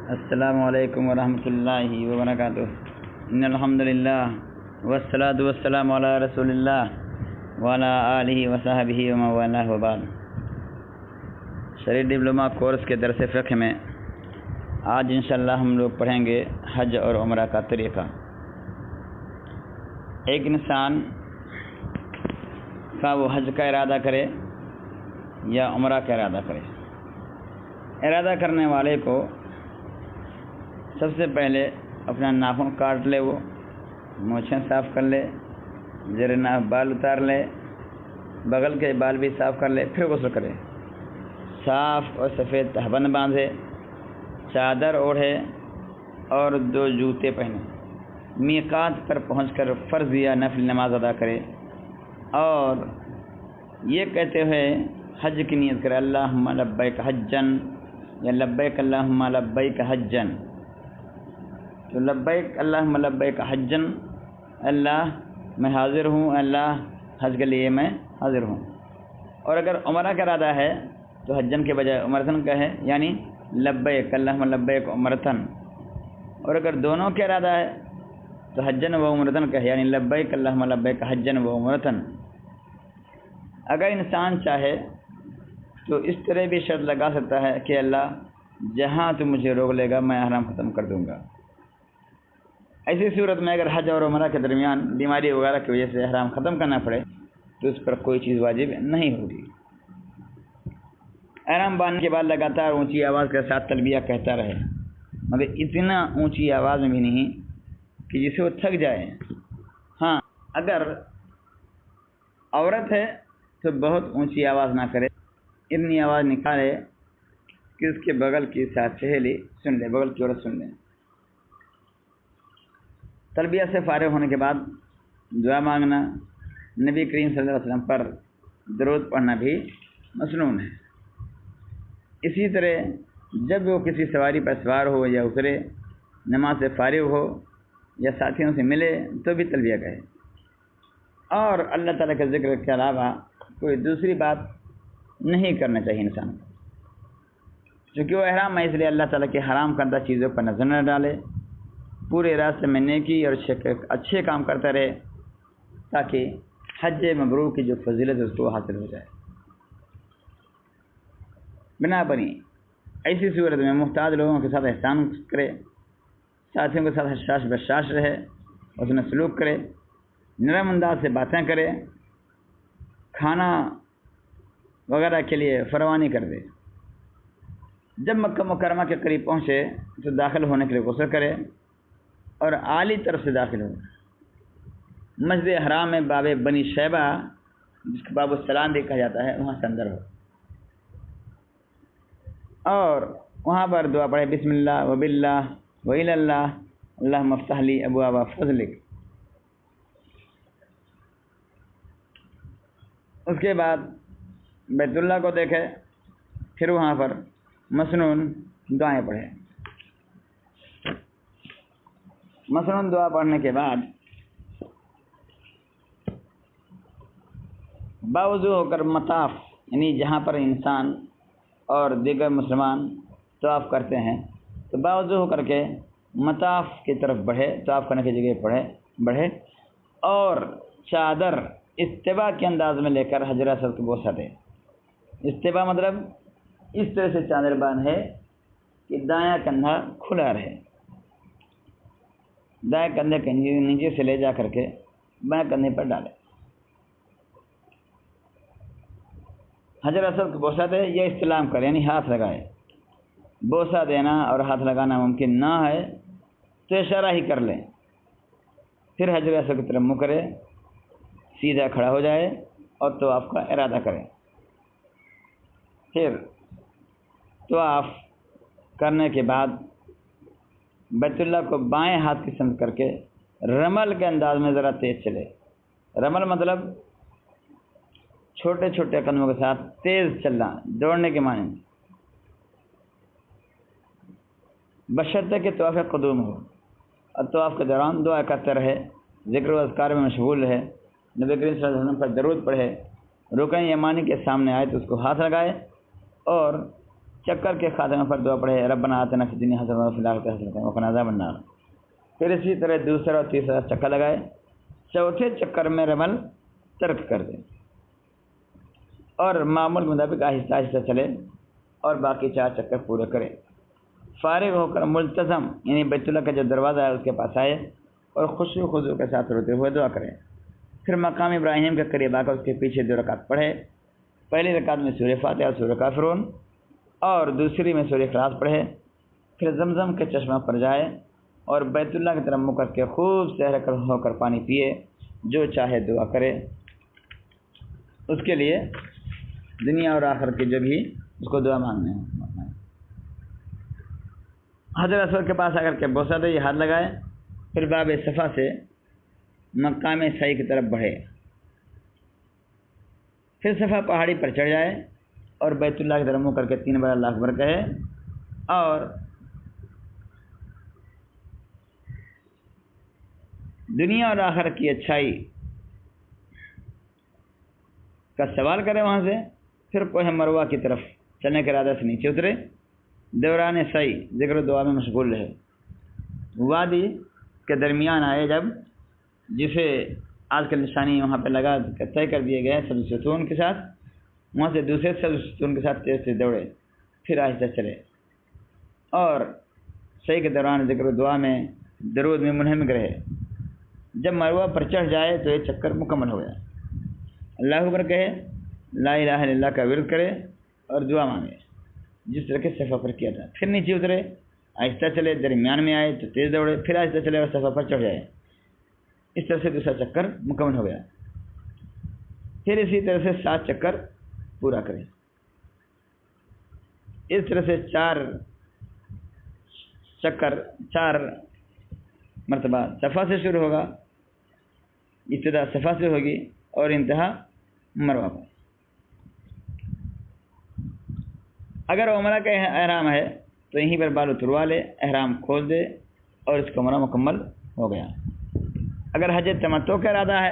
السلام علیکم ورحمۃ اللہ وبرکاتہ۔ ان الحمد للہ والصلاۃ والسلام علی رسول اللہ وعلی آلہ وصحبہ ومن والاه وبعد۔ شرعی ڈپلومہ کورس کے درس فقہ میں آج انشاءاللہ ہم لوگ پڑھیں گے حج اور عمرہ کا طریقہ۔ ایک انسان کا وہ حج کا ارادہ کرے یا عمرہ کا ارادہ کرے، ارادہ کرنے والے کو سب سے پہلے اپنا ناخن کاٹ لے، وہ مونچھیں صاف کر لے، زیر ناف بال اتار لے، بغل کے بال بھی صاف کر لے، پھر غسل کرے، صاف اور سفید تہبند باندھے، چادر اوڑھے اور 2 جوتے پہنے، میقات پر پہنچ کر فرض یا نفل نماز ادا کرے اور یہ کہتے ہوئے حج کی نیت کرے، اللہم لبیک حجن یا لبیک اللہم لبیک حجن۔ تو لبیک اللہم لبیک حجن، اللہ میں حاضر ہوں، اللہ حج کے لیے میں حاضر ہوں۔ اور اگر عمرہ کا ارادہ ہے تو حجن کے بجائے عمرتن کہے، یعنی لبیک اللہم لبیک عمرتن۔ اور اگر دونوں کا ارادہ ہے تو حجن و عمرتن کہے، یعنی لبیک اللہم لبیک حجن و عمرتن۔ اگر انسان چاہے تو اس طرح بھی شرط لگا سکتا ہے کہ اللہ جہاں تو مجھے روک لے گا میں احرام ختم کر دوں گا۔ ایسی صورت میں اگر حج اور عمرہ کے درمیان بیماری وغیرہ کی وجہ سے احرام ختم کرنا پڑے تو اس پر کوئی چیز واجب نہیں ہوگی۔ احرام باندھنے کے بعد لگاتار اونچی آواز کے ساتھ تلبیہ کہتا رہے، مگر اتنا اونچی آواز میں بھی نہیں کہ جسے وہ تھک جائے۔ ہاں، اگر عورت ہے تو بہت اونچی آواز نہ کرے، اتنی آواز نکالے کہ اس کے بغل کی ساتھ سہیلی سن لے، بغل کی عورت سن لے۔ تلبیہ سے فارغ ہونے کے بعد دعا مانگنا، نبی کریم صلی اللہ علیہ وسلم پر درود پڑھنا بھی مسنون ہے۔ اسی طرح جب وہ کسی سواری پر سوار ہو یا اترے، نماز سے فارغ ہو یا ساتھیوں سے ملے تو بھی تلبیہ کہے، اور اللہ تعالیٰ کے ذکر کے علاوہ کوئی دوسری بات نہیں کرنا چاہیے انسان کو، چونکہ وہ احرام ہے، اس لیے اللہ تعالیٰ کے حرام کردہ چیزوں پر نظر نہ ڈالے، پورے راستے میں نیکی اور اچھے کام کرتا رہے تاکہ حج مبرور کی جو فضیلت ہے اس کو حاصل ہو جائے۔ بنا بنی ایسی صورت میں محتاج لوگوں کے ساتھ احسان کرے، ساتھیوں کے ساتھ حشاش بشاش رہے، اس میں سلوک کرے، نرم انداز سے باتیں کرے، کھانا وغیرہ کے لیے فروانی کر دے۔ جب مکہ مکرمہ کے قریب پہنچے تو داخل ہونے کے لیے غسل کرے اور اعلی طرف سے داخل ہو۔ مسجد حرام میں باب بنی شیبہ، جس کو باب السلام بھی کہا جاتا ہے، وہاں سے اندر ہو اور وہاں پر دعا پڑھے، بسم اللہ وباللہ وإلی اللہ اللہم افتح لی ابواب فضلک۔ اس کے بعد بیت اللہ کو دیکھے، پھر وہاں پر مسنون دعائیں پڑھے۔ مسنون دعا پڑھنے کے بعد باوضو ہو کر مطاف، یعنی جہاں پر انسان اور دیگر مسلمان طواف کرتے ہیں تو باوضو ہو کر کے مطاف کی طرف بڑھے، طواف کرنے کی جگہ بڑھے اور چادر استوا کے انداز میں لے کر حجر اسود کو بوسہ دے۔ استوا مطلب اس طرح سے چادر باندھے کہ دایاں کندھا کھلا رہے، دائیں کندھے کے نیچے سے لے جا کر کے بائیں کندھے پر ڈالے، حجر اسود کو بوسہ دے یا استلام کرے، یعنی ہاتھ لگائے۔ بوسہ دینا اور ہاتھ لگانا ممکن نہ ہے تو اشارہ ہی کر لیں، پھر حجر اسود کی طرف منہ کرے، سیدھا کھڑا ہو جائے اور طواف کا ارادہ کرے۔ پھر طواف کرنے کے بعد بیت اللہ کو بائیں ہاتھ کی سمت کر کے رمل کے انداز میں ذرا تیز چلے۔ رمل مطلب چھوٹے چھوٹے قدموں کے ساتھ تیز چلنا، دوڑنے کے معنی، بشرطے کہ طواف قدوم ہو، اور طواف کے دوران دعا کرتے رہے، ذکر و اذکار میں مشغول رہے، نبی کریم صلی اللہ علیہ وسلم پر درود پڑھے، رکن یمانی کے سامنے آئے تو اس کو ہاتھ لگائے اور چکر کے خاتمے پر دعا پڑھے ربنا آتنا فی الدنیا حسنۃ وفی الآخرۃ حسنۃ وقنا عذاب النار۔ پھر اسی طرح دوسرا اور تیسرا چکر لگائے، چوتھے چکر میں رمل ترک کر دے اور معمول کے مطابق آہستہ آہستہ چلے اور باقی 4 چکر پورے کرے۔ فارغ ہو کر ملتزم یعنی بیت اللہ کا جو دروازہ ہے اس کے پاس آئے اور خشوع و خضوع کے ساتھ روتے ہوئے دعا کرے۔ پھر مقام ابراہیم کے قریب آ کر اس کے پیچھے 2 رکعت پڑھے، پہلی رکعت میں سورہ فاتحہ اور سورہ کافرون اور دوسری میں سورہ اخلاص پڑھے۔ پھر زمزم کے چشمہ پر جائے اور بیت اللہ کی طرف منہ کر کے خوب سحر ہو کر پانی پیے، جو چاہے دعا کرے۔ اس کے لیے دنیا اور آخرت کی جو بھی اس کو دعا مانگنے ہیں۔ حجر اسود کے پاس آ کر کے بوسہ دے، یہ ہاتھ لگائے، پھر باب صفا سے مقام سعی کی طرف بڑھے، پھر صفا پہاڑی پر چڑھ جائے اور بیت اللہ کی طرف منہ کر کے 3 بار اللہ اکبر کہے اور دنیا اور آخرت کی اچھائی کا سوال کرے وہاں سے۔ پھر کوہ مروہ کی طرف چلنے کے ارادے سے نیچے اترے، دوران سعی ذکر و دعا میں مشغول رہے، وادی کے درمیان آئے جب، جسے آج کل نشانی وہاں پہ لگا طے کر دیے گئے سبز ستون کے ساتھ، وہاں سے دوسرے سبز ستون کے ساتھ تیز تیز دوڑے، پھر آہستہ چلے اور سعی کے دوران ذکر و دعا میں درود میں منہمک رہے۔ جب مروہ پر چڑھ جائے تو یہ چکر مکمل ہو گیا، اللہ اکبر کہے، لا الہ الا اللہ کا ورد کرے اور دعا مانگے جس طرح کے صفا پر کیا تھا۔ پھر نیچے اترے، آہستہ چلے، درمیان میں آئے تو تیز دوڑے، پھر آہستہ چلے اور صفا پر چڑھ جائے۔ اس طرح سے دوسرا چکر مکمل ہو گیا۔ پھر اسی طرح سے 7 چکر پورا کرے۔ اس طرح سے 4 چکر 4 مرتبہ صفا سے شروع ہوگا، ابتدا صفا سے ہوگی اور انتہا مروہ پر۔ اگر عمرہ کا احرام ہے تو یہیں پر بال اتروا لے، احرام کھول دے اور اس کا عمرہ مکمل ہو گیا۔ اگر حج تمتع کا ارادہ ہے،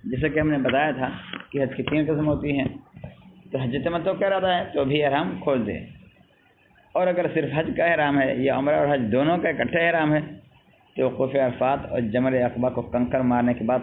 جیسا کہ ہم نے بتایا تھا کہ حج کی 3 قسم ہوتی ہیں، تو حج تمتع کا ارادہ ہے تو بھی احرام کھول دے۔ اور اگر صرف حج کا احرام ہے یا عمرہ اور حج دونوں کا اکٹھے احرام ہے تو وقوف عرفات اور جمر عقبہ کو کنکر مارنے کے بعد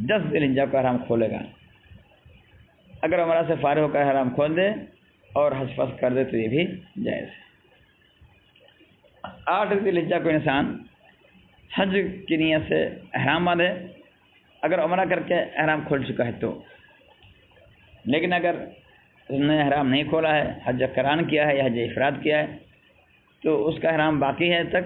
10 ذی الحجہ کو احرام کھولے گا۔ اگر عمرہ سے فارغ ہو کر احرام کھول دے اور حج فسخ کر دے تو یہ بھی جائز ہے۔ 8 ذی الحجہ کو انسان حج کی نیت سے احرام باندھے اگر عمرہ کر کے احرام کھول چکا ہے تو، لیکن اگر اس نے احرام نہیں کھولا ہے، حج قران کیا ہے یا حج افراد کیا ہے تو اس کا احرام باقی ہے تک،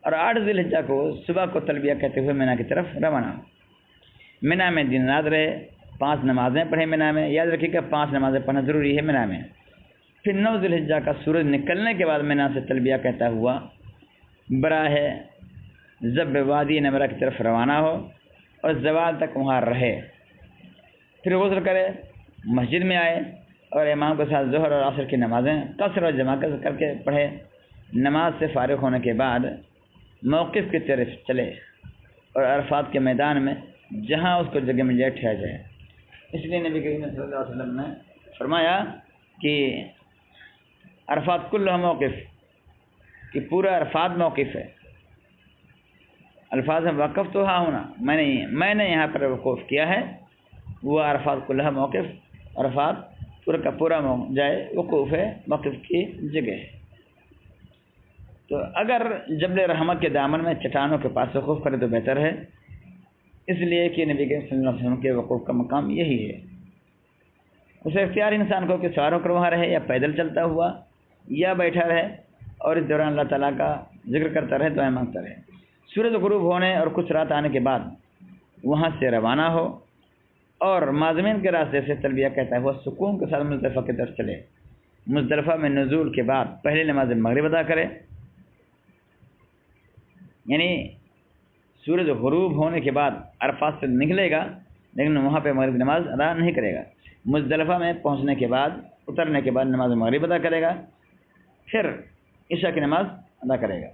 اور 8 ذی الحجہ کو صبح کو تلبیہ کہتے ہوئے مینا کی طرف روانہ ہو۔ مینا میں دن رات رہے، 5 نمازیں پڑھیں مینا میں، یاد رکھیے کہ 5 نمازیں پڑھنا ضروری ہے مینا میں۔ پھر 9 ذی الحجہ کا سورج نکلنے کے بعد مینا سے تلبیہ کہتا ہوا براہ ضب وادی نمرہ کی طرف روانہ ہو اور زوال تک وہاں رہے۔ پھر غسل کرے، مسجد میں آئے اور امام کے ساتھ ظہر اور عصر کی نمازیں قصر اور جمع کر کے پڑھے۔ نماز سے فارغ ہونے کے بعد موقف کی طرف چلے اور عرفات کے میدان میں جہاں اس کو جگہ مل جائے ٹھہر جائے۔ اس لیے نبی کریم صلی اللہ علیہ وسلم نے فرمایا کہ عرفات کلہ موقف، کہ پورا عرفات موقف ہے۔ الفاظ وقف تو ہاں ہونا، میں نے یہاں پر وقوف کیا ہے، وہ عرفات کلہ موقف، عرفات پورا کا پورا جائے وقوف ہے، موقف کی جگہ ہے۔ تو اگر جبل رحمت کے دامن میں چٹانوں کے پاس وقوف کرے تو بہتر ہے، اس لیے کہ نبی کے صلی اللہ علیہ وسلم کے وقوف کا مقام یہی ہے۔ اسے اختیار انسان کو کہ سوار ہو کر وہاں رہے یا پیدل چلتا ہوا یا بیٹھا رہے اور اس دوران اللہ تعالیٰ کا ذکر کرتا رہے، دعائیں مانگتا رہے۔ سورج غروب ہونے اور کچھ رات آنے کے بعد وہاں سے روانہ ہو اور مازمین کے راستے سے تلبیہ کہتا ہوا سکون کے ساتھ مزدلفہ کی طرف چلے۔ مزدلفہ میں نزول کے بعد پہلے نماز مغرب ادا کرے، یعنی سورج غروب ہونے کے بعد عرفات سے نکلے گا لیکن وہاں پہ مغرب نماز ادا نہیں کرے گا۔ مزدلفہ میں پہنچنے کے بعد، اترنے کے بعد نماز مغرب ادا کرے گا، پھر عشاء کی نماز ادا کرے گا،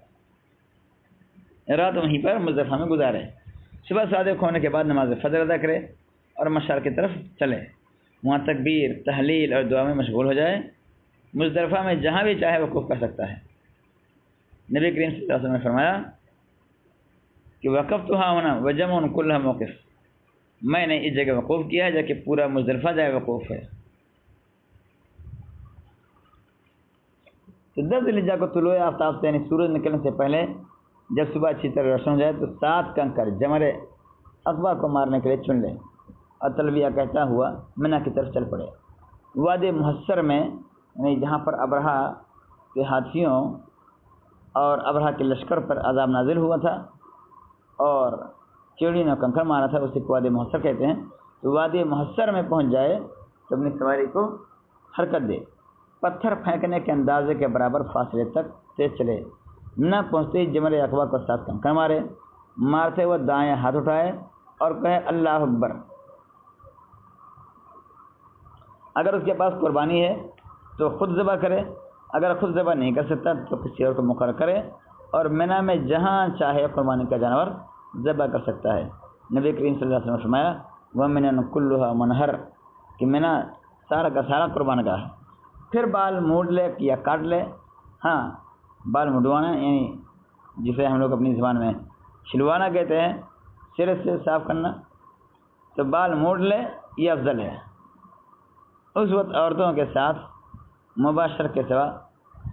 رات وہیں پر مزدلفہ میں گزارے۔ صبح صادق ہونے کے بعد نماز فجر ادا کرے اور مشعر کی طرف چلے، وہاں تکبیر، تحلیل اور دعا میں مشغول ہو جائے۔ مزدلفہ میں جہاں بھی چاہے وقوف کر سکتا ہے۔ نبی کریم صلی اللہ علیہ وسلم نے فرمایا کہ وقفتھا ہونا وجمع کلھا موقف، میں نے اس جگہ وقوف کیا ہے جبکہ پورا مزدلفہ جائے وقوف ہے۔ تو 10 ذی الحجہ کو طلوع آفتاب سے یعنی سورج نکلنے سے پہلے جب صبح اچھی طرح روشن ہو جائے تو 7 کنکر جمر عقبہ کو مارنے کے لیے چن لیں اور تلبیہ کہتا ہوا منی کی طرف چل پڑے۔ وادی محصر میں یعنی جہاں پر ابرہا کے ہاتھیوں اور ابرہا کے لشکر پر عذاب نازل ہوا تھا اور چیڑی نے کنکر مارا تھا، اسے وادی محصر کہتے ہیں۔ تو وادی محصر میں پہنچ جائے تو اپنی سواری کو حرکت دے، پتھر پھینکنے کے اندازے کے برابر فاصلے تک تیز چلے، نہ پہنچتے ہی جمر عقبہ کو 7 کنکر مارے، مارتے ہوئے دائیں ہاتھ اٹھائے اور کہے اللہ اکبر۔ اگر اس کے پاس قربانی ہے تو خود ذبح کرے، اگر خود ذبح نہیں کر سکتا تو کسی اور کو مقرر کرے، اور منی میں جہاں چاہے قربانی کا جانور ذبح کر سکتا ہے۔ نبی کریم صلی اللہ علیہ وسلم نے فرمایا وَمِنَن كُلُّهَا مُنْحَرٌ کہ منی سارا کا سارا قربان گاہ ہے۔ پھر بال موڑ لے یا کاٹ لے، ہاں بال مڈوانا یعنی جسے ہم لوگ اپنی زبان میں چھلوانا کہتے ہیں، سر سے صاف کرنا، تو بال موڑ لے یہ افضل ہے۔ اس وقت عورتوں کے ساتھ مباشر کے سوا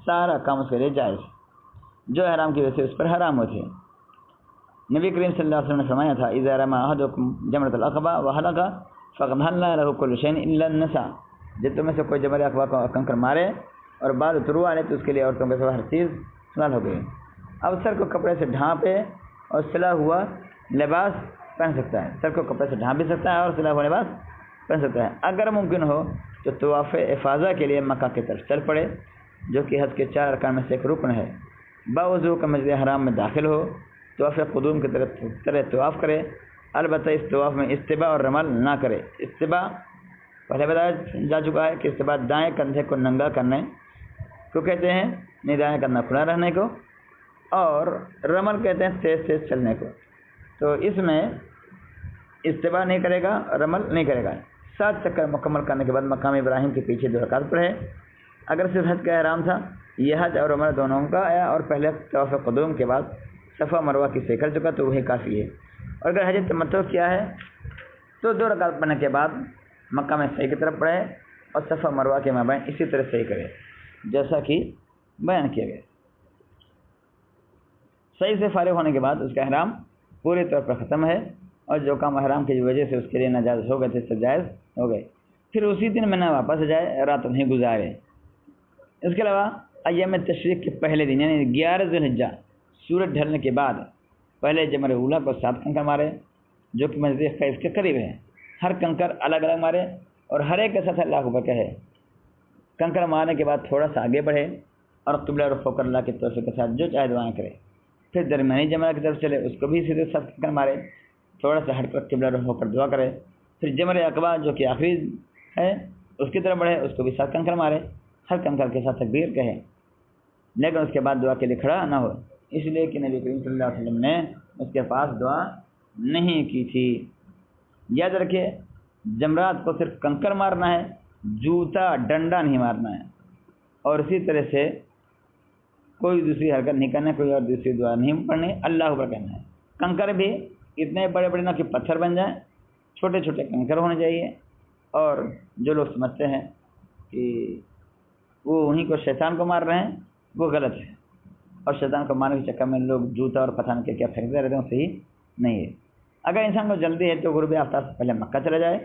سارا کام اس کے لیے جائز، جو احرام کی وجہ سے اس پر حرام ہوتی ہے۔ نبی کریم صلی اللہ علیہ وسلم نے فرمایا تھا اذا رمى احدكم جمرۃ العقبہ وحلق فقد حل له كل شيء الا النساء، جب تم میں سے کوئی جمرۃ عقبہ کو کنکر مارے اور بال اتروا لے تو اس کے لیے عورتوں کے سوا ہر چیز حلال ہو گئی۔ اب سر کو کپڑے سے ڈھانپے اور سلا ہوا لباس پہن سکتا ہے، سر کو کپڑے سے ڈھانپ بھی سکتا ہے اور سلا ہوا لباس پہن سکتا ہے۔ اگر ممکن ہو تو طواف افاضہ کے لیے مکہ کی طرف چل پڑے، جو کہ حج کے 4 ارکان میں سے ایک رکن ہے۔ باوضو کا مسجد حرام میں داخل ہو، طواف قدوم کی طرح طواف کرے، البتہ اس طواف میں استباء اور رمل نہ کرے۔ استباء پہلے بتایا جا چکا ہے کہ استباء دائیں کندھے کو ننگا کرنے کو کہتے ہیں، نہیں دائیں کندھا کھلا رہنے کو، اور رمل کہتے ہیں تیز تیز چلنے کو۔ تو اس میں استباء نہیں کرے گا، رمل نہیں کرے گا۔ 7 چکر مکمل کرنے کے بعد مقام ابراہیم کے پیچھے 2 رکعت پڑھے۔ اگر صرف حج کا احرام تھا، یہ حج اور عمرہ دونوں کا آیا اور پہلے طواف قدوم کے بعد صفا مروہ کی سیر کر چکا تو وہی کافی ہے۔ اور اگر حج تمتع کیا ہے تو 2 رکعت پڑھنے کے بعد مکہ میں صحیح کی طرف پڑھے اور صفا مروہ کے مابین اسی طرح صحیح کرے جیسا کہ بیان کیا گیا۔ صحیح سے فارغ ہونے کے بعد اس کا احرام پوری طور پر ختم ہے، اور جو کام احرام کی وجہ سے اس کے لیے ناجائز ہو گئے تھے سب جائز ہو گئے۔ پھر اسی دن منی واپس جائے، رات نہیں گزارے۔ اس کے علاوہ ایام تشریق کے پہلے دن یعنی 11 ذی الحجہ سورج ڈھلنے کے بعد پہلے جمرہ اولیٰ کو 7 کنکر مارے، جو کہ مسجد خیف کے قریب ہے۔ ہر کنکر الگ الگ مارے اور ہر ایک کے ساتھ اللہ اکبر کہے۔ کنکر مارنے کے بعد تھوڑا سا آگے بڑھے اور قبلہ رخ ہو کر اللہ کے توفیق کے ساتھ جو چاہے دعائیں کرے۔ پھر درمیانی جمرہ کی طرف چلے، اس کو بھی سیدھے 7 کنکر مارے، تھوڑا سا ہٹ کر قبلہ رخ ہو کر دعا کرے۔ پھر جمرہ عقبہ جو کہ آخری ہے اس کی طرف بڑھے، اس کو بھی 7 کنکر مارے، ہر کنکر کے ساتھ تکبیر کہے، لیکن اس کے بعد دعا کے لیے کھڑا نہ ہو، اس لیے کہ نبی کریم صلی اللہ علیہ وسلم نے اس کے پاس دعا نہیں کی تھی۔ یاد رکھیے جمرات کو صرف کنکر مارنا ہے، جوتا ڈنڈا نہیں مارنا ہے، اور اسی طرح سے کوئی دوسری حرکت نہیں کرنا، کوئی اور دوسری دعا نہیں پڑھنی، اللہ اکبر کہنا ہے۔ کنکر بھی اتنے بڑے بڑے نہ کہ پتھر بن جائیں، چھوٹے چھوٹے کنکر ہونے چاہیے۔ اور جو لوگ سمجھتے ہیں کہ وہ انہیں کو شیطان کو مار رہے ہیں وہ غلط ہے، اور شیطان کو مارنے کے چکر میں لوگ جوتا اور پتھر کے کیا پھینکتے رہتے ہیں، صحیح نہیں ہے۔ اگر انسان کو جلدی ہے تو غروب آفتاب سے پہلے مکہ چلا جائے،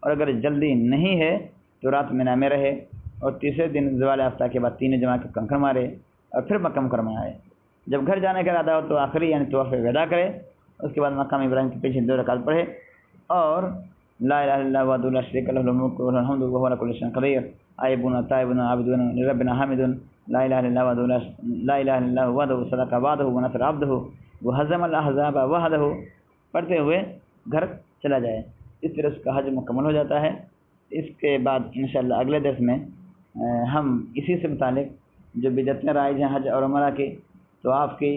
اور اگر جلدی نہیں ہے تو رات منی میں رہے اور تیسرے دن زوال آفتاب کے بعد 3 جمعہ کے کنکر مارے اور پھر مکہ مکرمہ آئے۔ جب گھر جانے کا ارادہ ہو تو آخری یعنی طواف وداع کرے، اس کے بعد مقام ابراہیم کے پیچھے 2 رکعت پڑھے اور لا الہ الا اللہ وحدہ لا شریک لہ لہ الملک وله الحمد وهو على كل شيء قدیر، آئبون تائبون عابدون لربنا حامدون، لا الہ الا اللہ وحدہ لا الہ الا اللہ وحدہ صدق وعدہ ونصر عبدہ وہزم الاحزاب وحدہ پڑھتے ہوئے گھر چلا جائے۔ اس طرح اس کا حج مکمل ہو جاتا ہے۔ اس کے بعد انشاءاللہ اگلے درس میں ہم اسی سے متعلق جو بدعتیں رائج ہیں حج اور عمرہ کی، طواف کی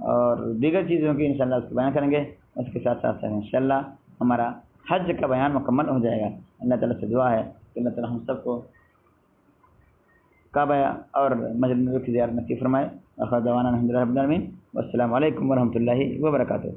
اور دیگر چیزوں کی انشاءاللہ اس کو بیان کریں گے۔ اس کے ساتھ ساتھ انشاءاللہ ہمارا حج کا بیان مکمل ہو جائے گا۔ اللہ تعالیٰ سے دعا ہے کہ اللہ تعالیٰ ہم سب کو کعبہ اور مسجد نبوی کی زیارت نصیب فرمائے۔ آخر دعوانا الحمد للہ رب العالمین، والسلام علیکم ورحمۃ اللہ وبرکاتہ۔